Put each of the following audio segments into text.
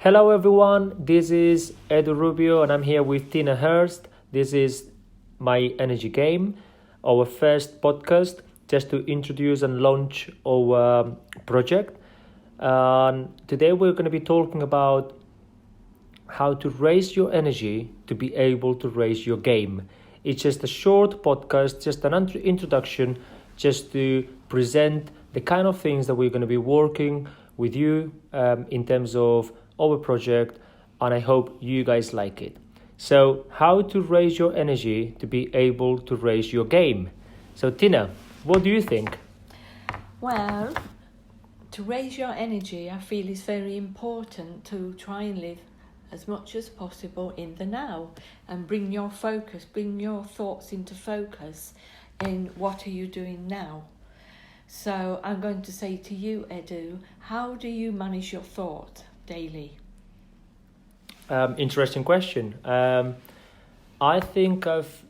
Hello, everyone. This is Edu Rubio, and I'm here with Tina Hurst. This is my energy game, our first podcast, just to introduce and launch our project. Today, we're going to be talking about how to raise your energy to be able to raise your game. It's just a short podcast, just an introduction, just to present the kind of things that we're going to be working with you in terms of our project, and I hope you guys like it. So, how to raise your energy to be able to raise your game? So, Tina, what do you think? Well, to raise your energy, I feel is very important to try and live as much as possible in the now and bring your thoughts into focus in what are you doing now. So I'm going to say to you, Edu, how do you manage your thought daily? Interesting question. I think I've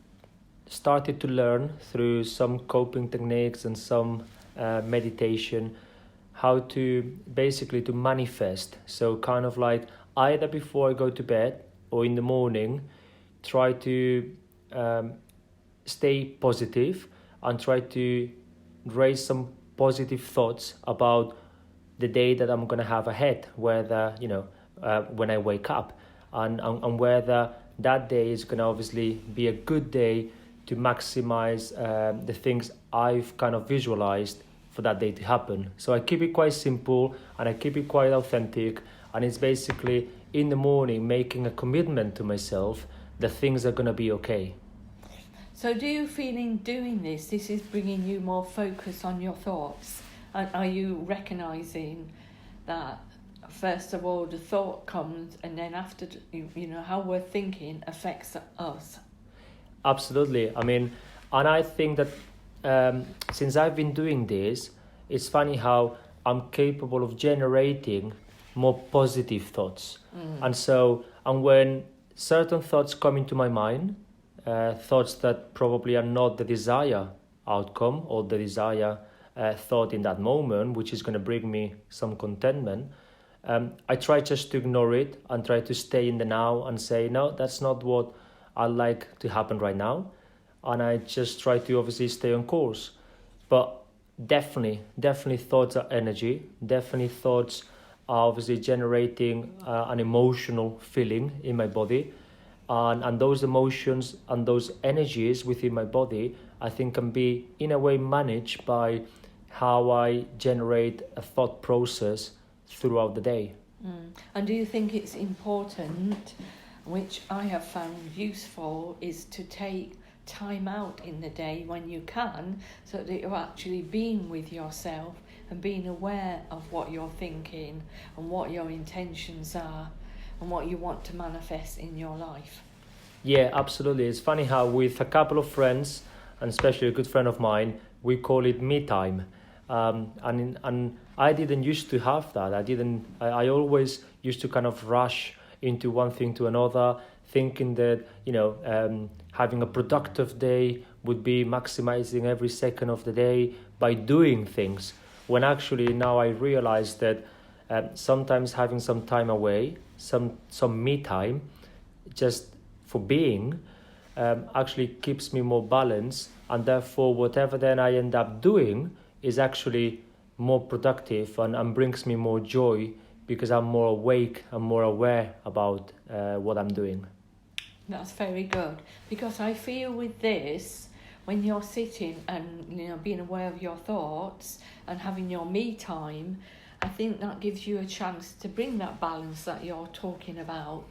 started to learn through some coping techniques and some meditation how to basically to manifest. So kind of like either before I go to bed or in the morning, try to stay positive and try to raise some positive thoughts about the day that I'm going to have ahead, whether, when I wake up, and whether that day is going to obviously be a good day to maximize the things I've kind of visualized for that day to happen. So I keep it quite simple and I keep it quite authentic, and it's basically in the morning making a commitment to myself that things are going to be okay. So do you feel in doing this is bringing you more focus on your thoughts? And are you recognising that, first of all, the thought comes and then after, how we're thinking affects us? Absolutely. I mean, and I think that since I've been doing this, it's funny how I'm capable of generating more positive thoughts. And when certain thoughts come into my mind, thoughts that probably are not the desired outcome or the desired thought in that moment, which is going to bring me some contentment, I try just to ignore it and try to stay in the now and say, no, that's not what I like to happen right now. And I just try to obviously stay on course. But definitely thoughts are energy. Definitely thoughts are obviously generating an emotional feeling in my body. And those emotions and those energies within my body, I think can be in a way managed by how I generate a thought process throughout the day. And do you think it's important, which I have found useful, is to take time out in the day when you can, so that you're actually being with yourself and being aware of what you're thinking and what your intentions are and what you want to manifest in your life? Yeah, absolutely. It's funny how with a couple of friends, and especially a good friend of mine, we call it me time. And I didn't used to have that. I always used to kind of rush into one thing to another, thinking that, having a productive day would be maximizing every second of the day by doing things. When actually now I realize that sometimes having some time away, some me time, just for being, actually keeps me more balanced, and therefore whatever then I end up doing is actually more productive and brings me more joy because I'm more awake and more aware about what I'm doing. That's very good, because I feel with this, when you're sitting and being aware of your thoughts and having your me time, I think that gives you a chance to bring that balance that you're talking about.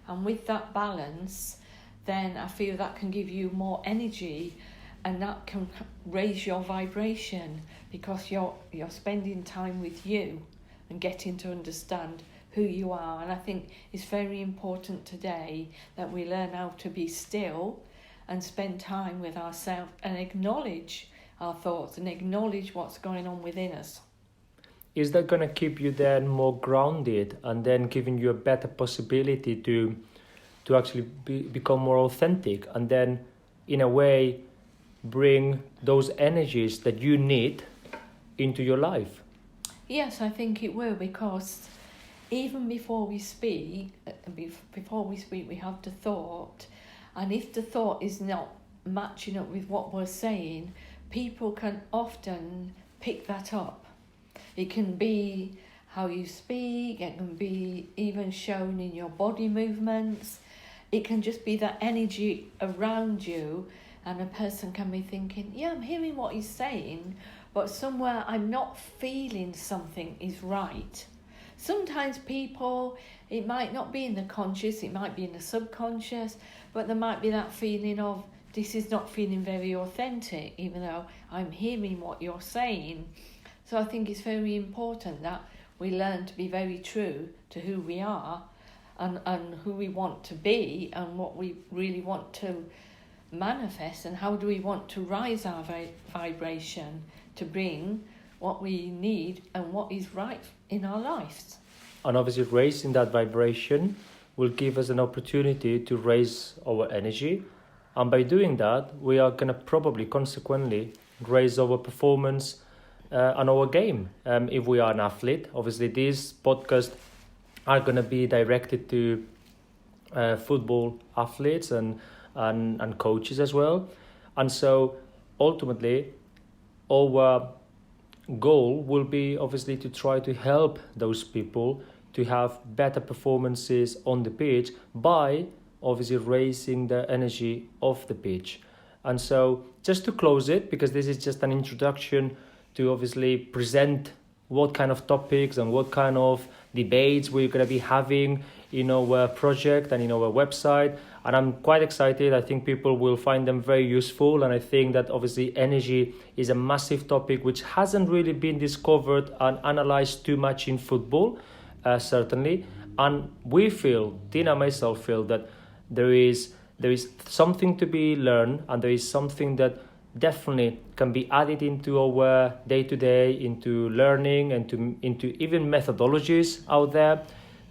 And with that balance, then I feel that can give you more energy, and that can raise your vibration, because you're spending time with you and getting to understand who you are. And I think it's very important today that we learn how to be still and spend time with ourselves and acknowledge our thoughts and acknowledge what's going on within us. Is that going to keep you then more grounded and then giving you a better possibility to actually become more authentic, and then in a way bring those energies that you need into your life? Yes, I think it will, because even before we speak, we have the thought, and if the thought is not matching up with what we're saying, people can often pick that up. It can be how you speak, it can be even shown in your body movements, it can just be that energy around you, and a person can be thinking, yeah, I'm hearing what he's saying, but somewhere I'm not feeling something is right. Sometimes people, it might not be in the conscious, it might be in the subconscious, but there might be that feeling of, this is not feeling very authentic, even though I'm hearing what you're saying. So I think it's very important that we learn to be very true to who we are and who we want to be and what we really want to manifest, and how do we want to rise our vibration to bring what we need and what is right in our lives. And obviously raising that vibration will give us an opportunity to raise our energy, and by doing that we are going to probably consequently raise our performance and our game. If we are an athlete, obviously these podcasts are going to be directed to football athletes and coaches as well. And so ultimately our goal will be obviously to try to help those people to have better performances on the pitch by obviously raising the energy of the pitch. And so just to close it, because this is just an introduction to obviously present what kind of topics and what kind of debates we're going to be having in our project and in our website. And I'm quite excited. I think people will find them very useful. And I think that obviously energy is a massive topic which hasn't really been discovered and analyzed too much in football, certainly. And we feel, Tina and myself feel, that there is something to be learned, and there is something that definitely can be added into our day-to-day, into learning and into even methodologies out there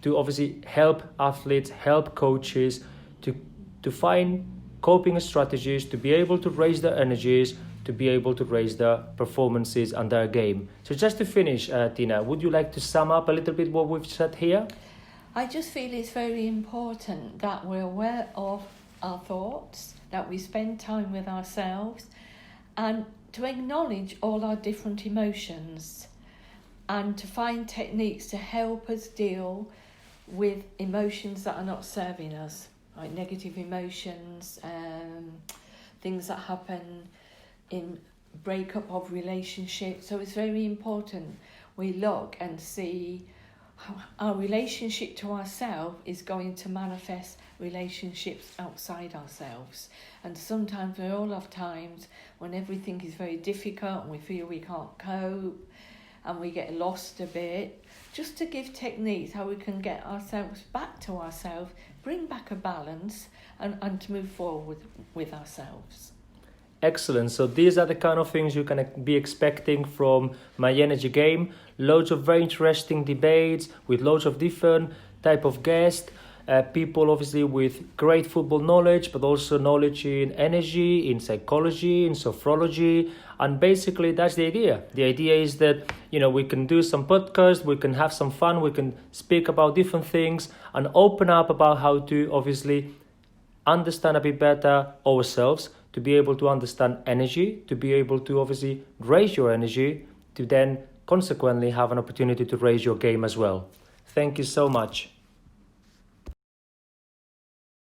to obviously help athletes, help coaches to find coping strategies, to be able to raise their energies, to be able to raise their performances and their game. So just to finish, Tina, would you like to sum up a little bit what we've said here? I just feel it's very important that we're aware of our thoughts, that we spend time with ourselves, and to acknowledge all our different emotions, and to find techniques to help us deal with emotions that are not serving us, like negative emotions, things that happen in breakup of relationships. So it's very important we look and see how our relationship to ourselves is going to manifest relationships outside ourselves. And sometimes we all have times when everything is very difficult and we feel we can't cope and we get lost a bit, just to give techniques how we can get ourselves back to ourselves, bring back a balance and to move forward with ourselves. Excellent. So these are the kind of things you can be expecting from My Energy Game. Loads of very interesting debates with loads of different type of guests. People obviously with great football knowledge, but also knowledge in energy, in psychology, in sophrology. And basically that's the idea. The idea is that, we can do some podcasts, we can have some fun, we can speak about different things and open up about how to obviously understand a bit better ourselves, to be able to understand energy, to be able to obviously raise your energy, to then consequently have an opportunity to raise your game as well. Thank you so much.